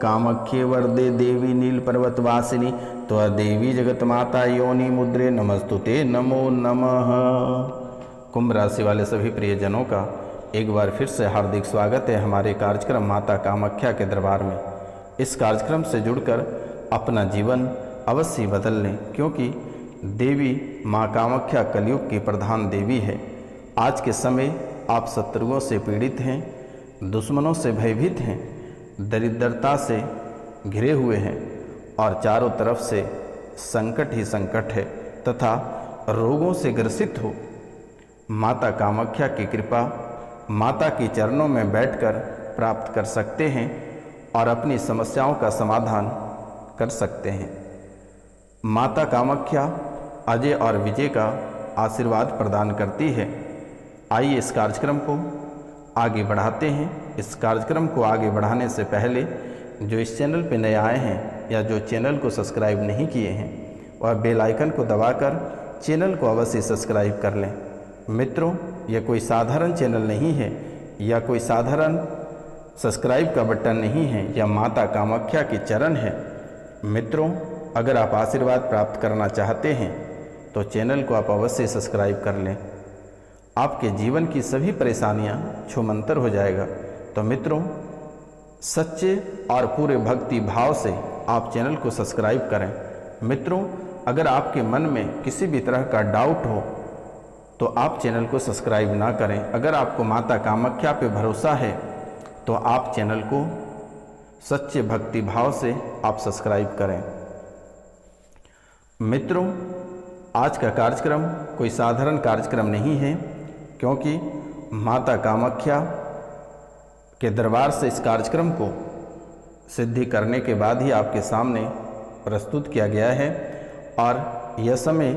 कामख्ये वरदे देवी नीलपर्वतवासिनी त्वदेवी जगतमाता योनि मुद्रे नमस्तुते नमो नमः। कुंभ राशि वाले सभी प्रियजनों का एक बार फिर से हार्दिक स्वागत है हमारे कार्यक्रम माता कामाख्या के दरबार में। इस कार्यक्रम से जुड़कर अपना जीवन अवश्य बदल लें, क्योंकि देवी माँ कामाख्या कलयुग की प्रधान देवी है। आज के समय आप शत्रुओं से पीड़ित हैं, दुश्मनों से भयभीत हैं, दरिद्रता से घिरे हुए हैं और चारों तरफ से संकट ही संकट है तथा रोगों से ग्रसित हो। माता कामाख्या की कृपा माता के चरणों में बैठकर प्राप्त कर सकते हैं और अपनी समस्याओं का समाधान कर सकते हैं। माता कामाख्या अजय और विजय का आशीर्वाद प्रदान करती है। आइए इस कार्यक्रम को आगे बढ़ाते हैं। इस कार्यक्रम को आगे बढ़ाने से पहले जो इस चैनल पर नए आए हैं या जो चैनल को सब्सक्राइब नहीं किए हैं वह बेल आइकन को दबाकर चैनल को अवश्य सब्सक्राइब कर लें। मित्रों, यह कोई साधारण चैनल नहीं है या कोई साधारण सब्सक्राइब का बटन नहीं है, यह माता कामाख्या के चरण है। मित्रों, अगर आप आशीर्वाद प्राप्त करना चाहते हैं तो चैनल को आप अवश्य सब्सक्राइब कर लें। आपके जीवन की सभी परेशानियां छूमंतर हो जाएगा। तो मित्रों, सच्चे और पूरे भक्ति भाव से आप चैनल को सब्सक्राइब करें। मित्रों, अगर आपके मन में किसी भी तरह का डाउट हो तो आप चैनल को सब्सक्राइब ना करें। अगर आपको माता कामाख्या पे भरोसा है तो आप चैनल को सच्चे भक्ति भाव से आप सब्सक्राइब करें। मित्रों, आज का कार्यक्रम कोई साधारण कार्यक्रम नहीं है, क्योंकि माता कामाख्या के दरबार से इस कार्यक्रम को सिद्धि करने के बाद ही आपके सामने प्रस्तुत किया गया है। और यह समय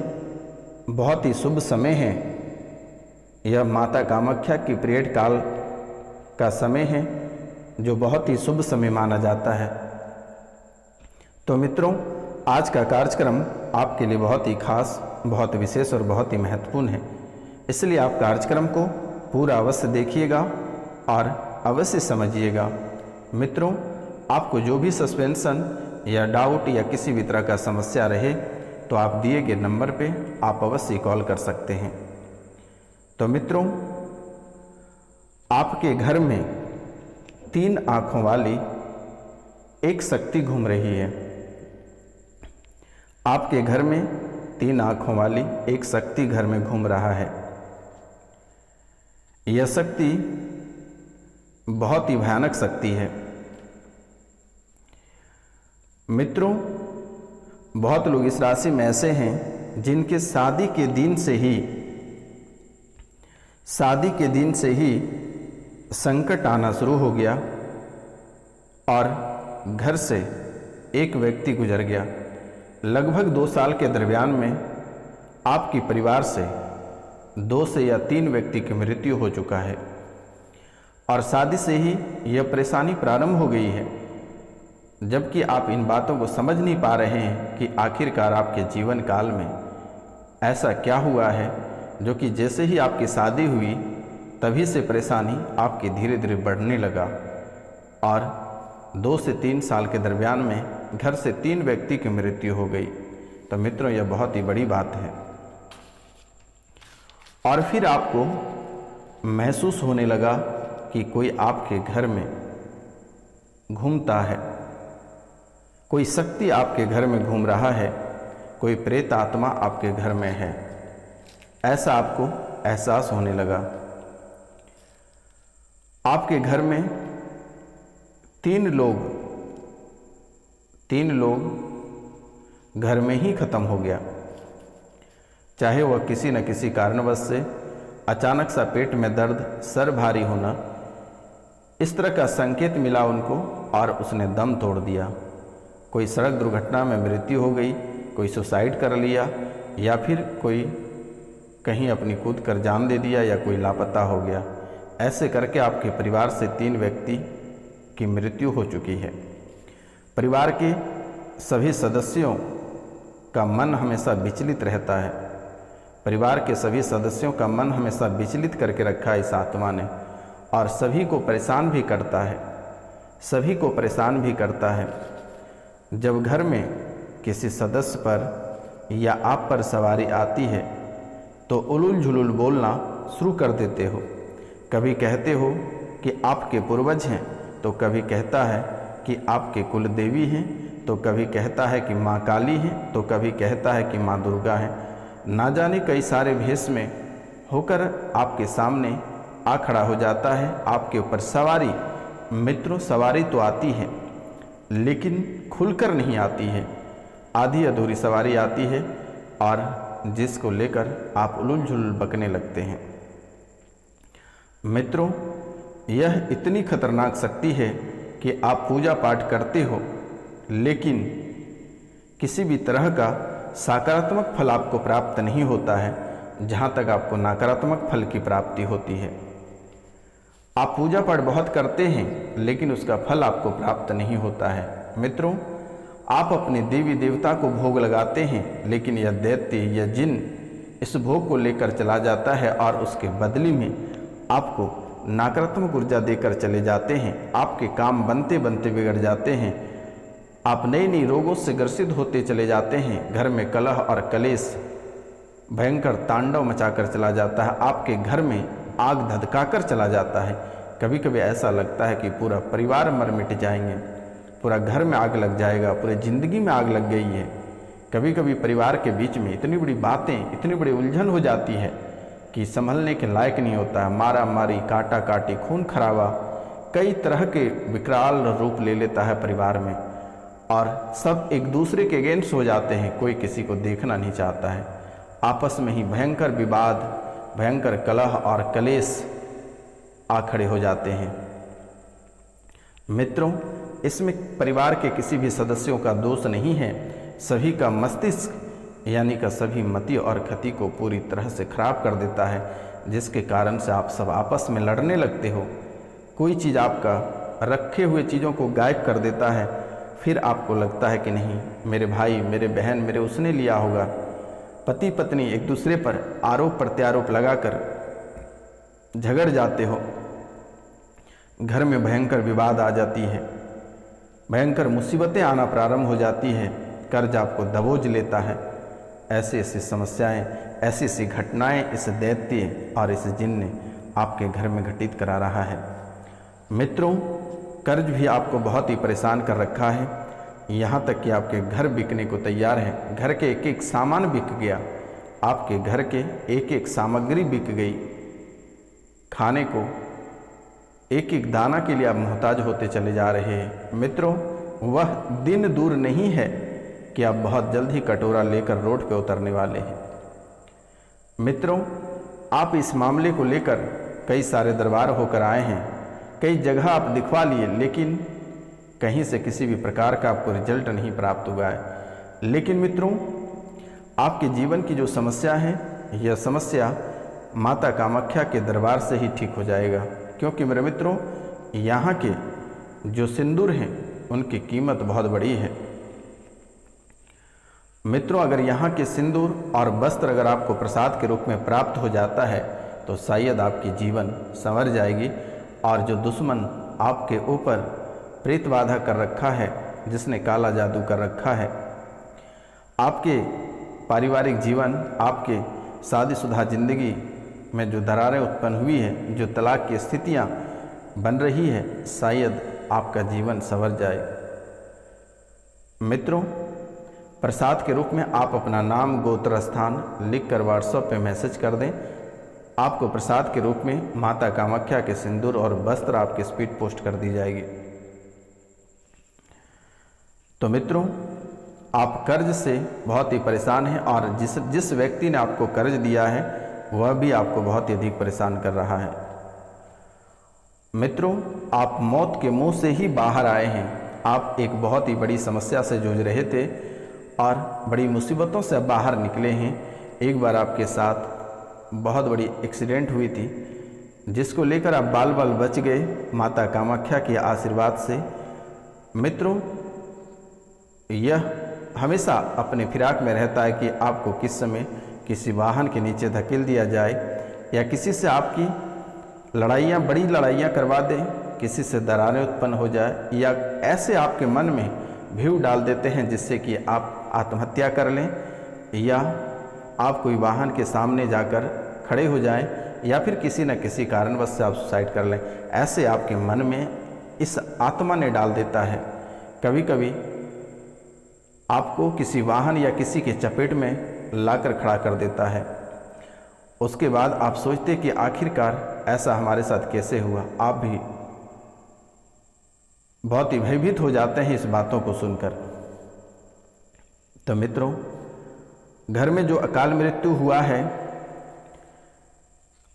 बहुत ही शुभ समय है। यह माता कामाख्या की पीरियड काल का समय है, जो बहुत ही शुभ समय माना जाता है। तो मित्रों, आज का कार्यक्रम आपके लिए बहुत ही खास, बहुत विशेष और बहुत ही महत्वपूर्ण है। इसलिए आप कार्यक्रम को पूरा अवश्य देखिएगा और अवश्य समझिएगा। मित्रों, आपको जो भी सस्पेंशन या डाउट या किसी भी तरह का समस्या रहे तो आप दिए गए नंबर पे आप अवश्य कॉल कर सकते हैं। तो मित्रों, आपके घर में 3 आँखों वाली एक शक्ति घूम रही है। आपके घर में 3 आँखों वाली एक शक्ति घर में घूम रहा है। यह शक्ति बहुत ही भयानक शक्ति है। मित्रों, बहुत लोग इस राशि में ऐसे हैं जिनके शादी के दिन से ही संकट आना शुरू हो गया और घर से एक व्यक्ति गुजर गया। लगभग 2 साल के दरमियान में आपके परिवार से 2 से या 3 व्यक्ति की मृत्यु हो चुका है और शादी से ही यह परेशानी प्रारंभ हो गई है, जबकि आप इन बातों को समझ नहीं पा रहे हैं कि आखिरकार आपके जीवन काल में ऐसा क्या हुआ है जो कि जैसे ही आपकी शादी हुई तभी से परेशानी आपकी धीरे धीरे बढ़ने लगा और 2 से 3 साल के दरमियान में घर से 3 व्यक्ति की मृत्यु हो गई। तो मित्रों, यह बहुत ही बड़ी बात है। और फिर आपको महसूस होने लगा कि कोई आपके घर में घूमता है, कोई शक्ति आपके घर में घूम रहा है, कोई प्रेत आत्मा आपके घर में है, ऐसा आपको एहसास होने लगा। आपके घर में 3 लोग घर में ही खत्म हो गया, चाहे वह किसी न किसी कारणवश से अचानक सा पेट में दर्द, सर भारी होना, इस तरह का संकेत मिला उनको और उसने दम तोड़ दिया। कोई सड़क दुर्घटना में मृत्यु हो गई, कोई सुसाइड कर लिया या फिर कोई कहीं अपनी कूद कर जान दे दिया या कोई लापता हो गया। ऐसे करके आपके परिवार से 3 व्यक्ति की मृत्यु हो चुकी है। परिवार के सभी सदस्यों का मन हमेशा विचलित रहता है। परिवार के सभी सदस्यों का मन हमेशा विचलित करके रखा है इस आत्मा ने और सभी को परेशान भी करता है। सभी को परेशान भी करता है। जब घर में किसी सदस्य पर या आप पर सवारी आती है तो उलूल झुलूल बोलना शुरू कर देते हो। कभी कहते हो कि आपके पूर्वज हैं, तो कभी कहता है कि आपके कुल देवी हैं, तो कभी कहता है कि माँ काली हैं, तो कभी कहता है कि माँ दुर्गा हैं। ना जाने कई सारे भेष में होकर आपके सामने आ खड़ा हो जाता है, आपके ऊपर सवारी। मित्रों, सवारी तो आती है लेकिन खुलकर नहीं आती है, आधी अधूरी सवारी आती है और जिसको लेकर आप उलूल झुलूल बकने लगते हैं। मित्रों, यह इतनी खतरनाक शक्ति है कि आप पूजा पाठ करते हो लेकिन किसी भी तरह का सकारात्मक फल आपको प्राप्त नहीं होता है, जहाँ तक आपको नकारात्मक फल की प्राप्ति होती है। आप पूजा पाठ बहुत करते हैं लेकिन उसका फल आपको प्राप्त नहीं होता है। मित्रों, आप अपने देवी देवता को भोग लगाते हैं लेकिन यह दैत्य या जिन इस भोग को लेकर चला जाता है और उसके बदले में आपको नकारात्मक ऊर्जा देकर चले जाते हैं। आपके काम बनते बनते बिगड़ जाते हैं, आप नई नई रोगों से ग्रसित होते चले जाते हैं। घर में कलह और कलेश भयंकर तांडव मचाकर चला जाता है, आपके घर में आग धधकाकर चला जाता है। कभी कभी ऐसा लगता है कि पूरा परिवार मर मिट जाएंगे, पूरा घर में आग लग जाएगा, पूरी ज़िंदगी में आग लग गई है। कभी कभी परिवार के बीच में इतनी बड़ी बातें, इतनी बड़ी उलझन हो जाती है कि संभलने के लायक नहीं होता है। मारा मारी, काटा काटी, खून खराबा, कई तरह के विकराल रूप ले लेता है परिवार में और सब एक दूसरे के अगेंस्ट हो जाते हैं, कोई किसी को देखना नहीं चाहता है। आपस में ही भयंकर विवाद, भयंकर कलह और कलेश आ खड़े हो जाते हैं। मित्रों, इसमें परिवार के किसी भी सदस्यों का दोष नहीं है, सभी का मस्तिष्क यानी का सभी मति और खति को पूरी तरह से खराब कर देता है, जिसके कारण से आप सब आपस में लड़ने लगते हो। कोई चीज़ आपका रखे हुए चीज़ों को गायब कर देता है, फिर आपको लगता है कि नहीं, मेरे भाई, मेरे बहन, मेरे उसने लिया होगा। पति पत्नी एक दूसरे पर आरोप प्रत्यारोप लगाकर झगड़ जाते हो, घर में भयंकर विवाद आ जाती है, भयंकर मुसीबतें आना प्रारंभ हो जाती है, कर्ज आपको दबोच लेता है। ऐसी ऐसी समस्याएं, ऐसी ऐसी घटनाएं इस दैत्य और इस जिन ने आपके घर में घटित करा रहा है। मित्रों, कर्ज भी आपको बहुत ही परेशान कर रखा है, यहाँ तक कि आपके घर बिकने को तैयार है। घर के एक एक सामान बिक गया, आपके घर के एक एक सामग्री बिक गई, खाने को एक एक दाना के लिए आप मोहताज होते चले जा रहे हैं। मित्रों, वह दिन दूर नहीं है कि आप बहुत जल्द ही कटोरा लेकर रोड पर उतरने वाले हैं। मित्रों, आप इस मामले को लेकर कई सारे दरबार होकर आए हैं, कई जगह आप दिखवा लिए, लेकिन कहीं से किसी भी प्रकार का आपको रिजल्ट नहीं प्राप्त हुआ है। लेकिन मित्रों, आपके जीवन की जो समस्या है, यह समस्या माता कामाख्या के दरबार से ही ठीक हो जाएगा, क्योंकि मेरे मित्रों, यहाँ के जो सिंदूर हैं उनकी कीमत बहुत बड़ी है। मित्रों, अगर यहाँ के सिंदूर और वस्त्र अगर आपको प्रसाद के रूप में प्राप्त हो जाता है तो शायद आपकी जीवन संवर जाएगी और जो दुश्मन आपके ऊपर प्रेत बाधा कर रखा है, जिसने काला जादू कर रखा है, आपके पारिवारिक जीवन, आपके शादीशुदा जिंदगी में जो दरारें उत्पन्न हुई है, जो तलाक की स्थितियाँ बन रही है, शायद आपका जीवन संवर जाए। मित्रों, प्रसाद के रूप में आप अपना नाम, गोत्र, स्थान लिखकर व्हाट्सएप पे मैसेज कर दें। आपको प्रसाद के रूप में माता कामाख्या के सिंदूर और वस्त्र आपके स्पीड पोस्ट कर दी जाएगी। तो मित्रों, आप कर्ज से बहुत ही परेशान हैं और जिस व्यक्ति ने आपको कर्ज दिया है वह भी आपको बहुत ही अधिक परेशान कर रहा है। मित्रों, आप मौत के मुंह से ही बाहर आए हैं। आप एक बहुत ही बड़ी समस्या से जूझ रहे थे और बड़ी मुसीबतों से बाहर निकले हैं। एक बार आपके साथ बहुत बड़ी एक्सीडेंट हुई थी, जिसको लेकर आप बाल बाल बच गए माता कामाख्या के आशीर्वाद से। मित्रों, यह हमेशा अपने फिराक में रहता है कि आपको किस समय किसी वाहन के नीचे धकेल दिया जाए या किसी से आपकी लड़ाइयाँ, बड़ी लड़ाइयाँ करवा दें किसी से दरारें उत्पन्न हो जाए, या ऐसे आपके मन में भीव डाल देते हैं जिससे कि आप आत्महत्या कर लें, या आप कोई वाहन के सामने जाकर खड़े हो जाएं, या फिर किसी न किसी कारणवश से आप सुसाइड कर लें। ऐसे आपके मन में इस आत्मा ने डाल देता है। कभी कभी आपको किसी वाहन या किसी के चपेट में लाकर खड़ा कर देता है। उसके बाद आप सोचते कि आखिरकार ऐसा हमारे साथ कैसे हुआ। आप भी बहुत ही भयभीत हो जाते हैं इस बातों को सुनकर। तो मित्रों, घर में जो अकाल मृत्यु हुआ है,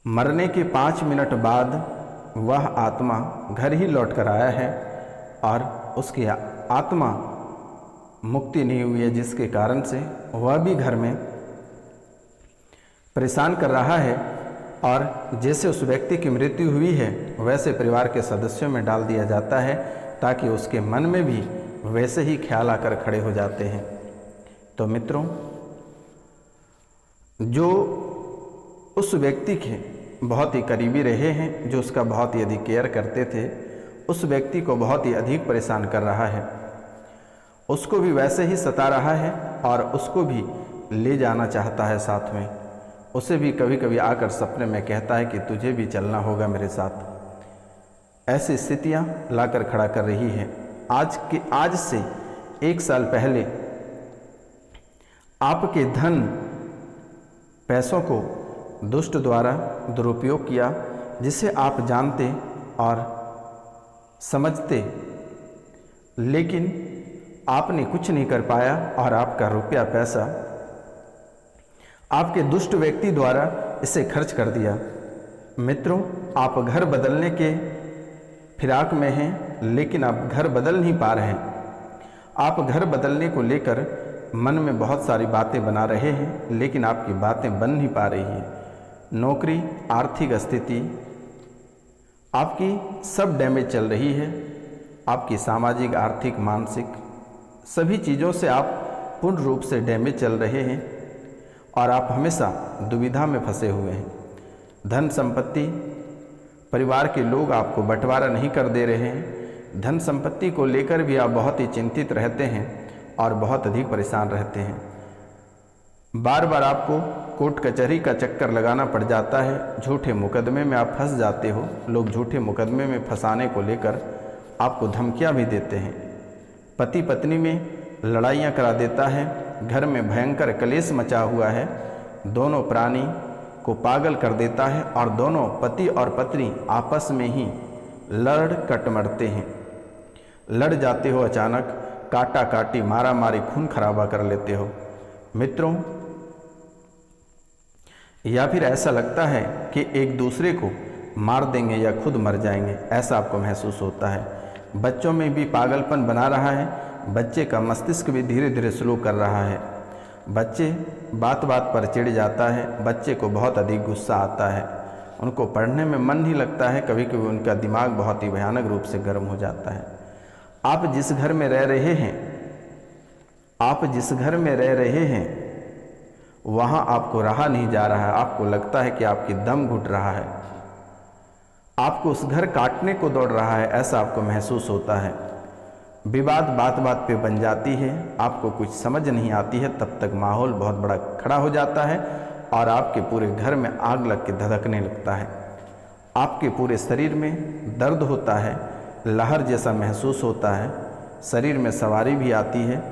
मरने के 5 मिनट बाद वह आत्मा घर ही लौट कर आया है और उसकी आत्मा मुक्ति नहीं हुई है, जिसके कारण से वह भी घर में परेशान कर रहा है। और जैसे उस व्यक्ति की मृत्यु हुई है वैसे परिवार के सदस्यों में डाल दिया जाता है, ताकि उसके मन में भी वैसे ही ख्याल आकर खड़े हो जाते हैं। तो मित्रों, जो उस व्यक्ति के बहुत ही करीबी रहे हैं, जो उसका बहुत ही अधिक केयर करते थे, उस व्यक्ति को बहुत ही अधिक परेशान कर रहा है, उसको भी वैसे ही सता रहा है और उसको भी ले जाना चाहता है साथ में। उसे भी कभी कभी आकर सपने में कहता है कि तुझे भी चलना होगा मेरे साथ। ऐसी स्थितियां लाकर खड़ा कर रही है। आज से 1 साल पहले आपके धन पैसों को दुष्ट द्वारा दुरुपयोग किया, जिसे आप जानते और समझते, लेकिन आपने कुछ नहीं कर पाया और आपका रुपया पैसा आपके दुष्ट व्यक्ति द्वारा इसे खर्च कर दिया। मित्रों, आप घर बदलने के फिराक में हैं, लेकिन आप घर बदल नहीं पा रहे हैं। आप घर बदलने को लेकर मन में बहुत सारी बातें बना रहे हैं, लेकिन आपकी बातें बन नहीं पा रही हैं। नौकरी, आर्थिक स्थिति आपकी सब डैमेज चल रही है। आपकी सामाजिक, आर्थिक, मानसिक सभी चीज़ों से आप पूर्ण रूप से डैमेज चल रहे हैं और आप हमेशा दुविधा में फंसे हुए हैं। धन संपत्ति, परिवार के लोग आपको बंटवारा नहीं कर दे रहे हैं। धन संपत्ति को लेकर भी आप बहुत ही चिंतित रहते हैं और बहुत अधिक परेशान रहते हैं। बार बार आपको कोर्ट कचहरी का चक्कर लगाना पड़ जाता है। झूठे मुकदमे में आप फंस जाते हो। लोग झूठे मुकदमे में फंसाने को लेकर आपको धमकियां भी देते हैं। पति पत्नी में लड़ाइयाँ करा देता है। घर में भयंकर कलेश मचा हुआ है। दोनों प्राणी को पागल कर देता है और दोनों पति और पत्नी आपस में ही लड़ कट मरते हैं। लड़ जाते हो, अचानक काटा काटी, मारा मारी, खून खराबा कर लेते हो मित्रों। या फिर ऐसा लगता है कि एक दूसरे को मार देंगे या खुद मर जाएंगे, ऐसा आपको महसूस होता है। बच्चों में भी पागलपन बना रहा है। बच्चे का मस्तिष्क भी धीरे धीरे स्लो कर रहा है। बच्चे बात बात पर चिढ़ जाता है। बच्चे को बहुत अधिक गुस्सा आता है। उनको पढ़ने में मन नहीं लगता है। कभी कभी उनका दिमाग बहुत ही भयानक रूप से गर्म हो जाता है। आप जिस घर में रह रहे हैं वहाँ आपको रहा नहीं जा रहा है। आपको लगता है कि आपकी दम घुट रहा है। आपको उस घर काटने को दौड़ रहा है, ऐसा आपको महसूस होता है। विवाद बात बात पे बन जाती है। आपको कुछ समझ नहीं आती है। तब तक माहौल बहुत बड़ा खड़ा हो जाता है और आपके पूरे घर में आग लग के धधकने लगता है। आपके पूरे शरीर में दर्द होता है, लहर जैसा महसूस होता है। शरीर में सवारी भी आती है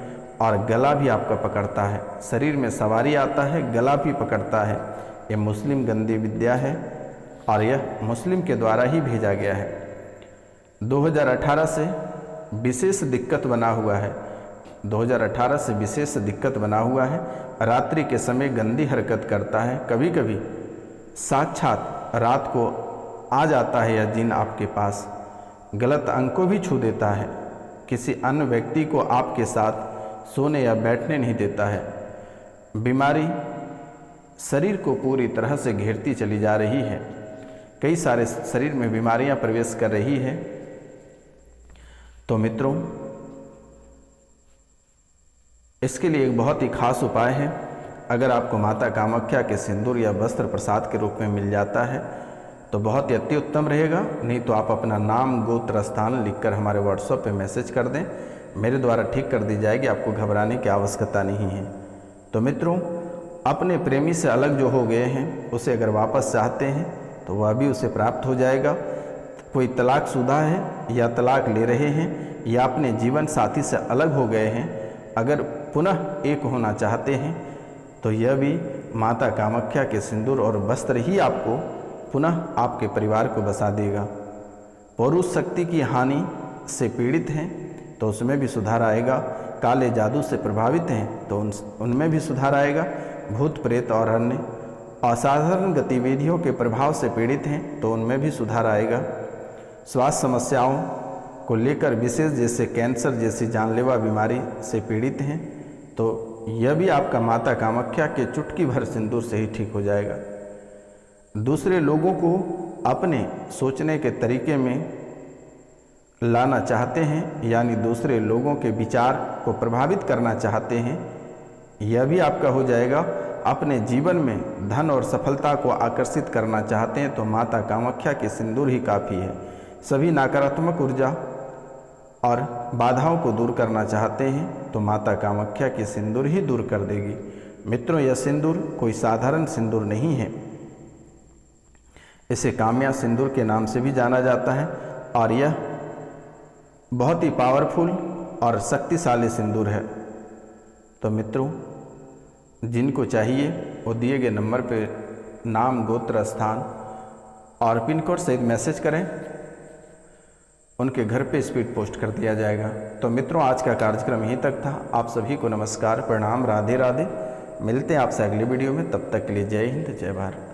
और गला भी आपका पकड़ता है। शरीर में सवारी आता है, गला भी पकड़ता है। ये मुस्लिम गंदी विद्या है और यह मुस्लिम के द्वारा ही भेजा गया है। 2018 से विशेष दिक्कत बना हुआ है। 2018 से विशेष दिक्कत बना हुआ है। रात्रि के समय गंदी हरकत करता है। कभी कभी साक्षात रात को आ जाता है यह जिन आपके पास। गलत अंग को भी छू देता है। किसी अन्य व्यक्ति को आपके साथ सोने या बैठने नहीं देता है। बीमारी शरीर को पूरी तरह से घेरती चली जा रही है। कई सारे शरीर में बीमारियां प्रवेश कर रही है। तो मित्रों, इसके लिए एक बहुत ही खास उपाय है। अगर आपको माता कामाख्या के सिंदूर या वस्त्र प्रसाद के रूप में मिल जाता है तो बहुत ही अति उत्तम रहेगा। नहीं तो आप अपना नाम, गोत्र, स्थान लिखकर हमारे व्हाट्सएप पे मैसेज कर दें, मेरे द्वारा ठीक कर दी जाएगी, आपको घबराने की आवश्यकता नहीं है। तो मित्रों, अपने प्रेमी से अलग जो हो गए हैं उसे अगर वापस चाहते हैं तो वह भी उसे प्राप्त हो जाएगा। कोई तलाकशुदा है या तलाक ले रहे हैं या अपने जीवन साथी से अलग हो गए हैं, अगर पुनः एक होना चाहते हैं तो यह भी माता कामाख्या के सिंदूर और वस्त्र ही आपको पुनः आपके परिवार को बसा देगा। पौरुष शक्ति की हानि से पीड़ित हैं तो उसमें भी सुधार आएगा। काले जादू से प्रभावित हैं तो उनमें भी सुधार आएगा। भूत प्रेत और अन्य असाधारण गतिविधियों के प्रभाव से पीड़ित हैं तो उनमें भी सुधार आएगा। स्वास्थ्य समस्याओं को लेकर विशेष, जैसे कैंसर जैसी जानलेवा बीमारी से पीड़ित हैं तो यह भी आपका माता कामाख्या के चुटकी भर सिंदूर से ही ठीक हो जाएगा। दूसरे लोगों को अपने सोचने के तरीके में लाना चाहते हैं, यानी दूसरे लोगों के विचार को प्रभावित करना चाहते हैं, यह भी आपका हो जाएगा। अपने जीवन में धन और सफलता को आकर्षित करना चाहते हैं तो माता कामाख्या के सिंदूर ही काफ़ी है। सभी नकारात्मक ऊर्जा और बाधाओं को दूर करना चाहते हैं तो माता कामाख्या की सिंदूर ही दूर कर देगी। मित्रों, यह सिंदूर कोई साधारण सिंदूर नहीं है, इसे काम्या सिंदूर के नाम से भी जाना जाता है और यह बहुत ही पावरफुल और शक्तिशाली सिंदूर है। तो मित्रों, जिनको चाहिए वो दिए गए नंबर पर नाम, गोत्र, स्थान और पिन कोड सहित मैसेज करें, उनके घर पे स्पीड पोस्ट कर दिया जाएगा। तो मित्रों, आज का कार्यक्रम यहीं तक था। आप सभी को नमस्कार, प्रणाम, राधे राधे। मिलते हैं आपसे अगले वीडियो में, तब तक के लिए जय हिंद, जय भारत।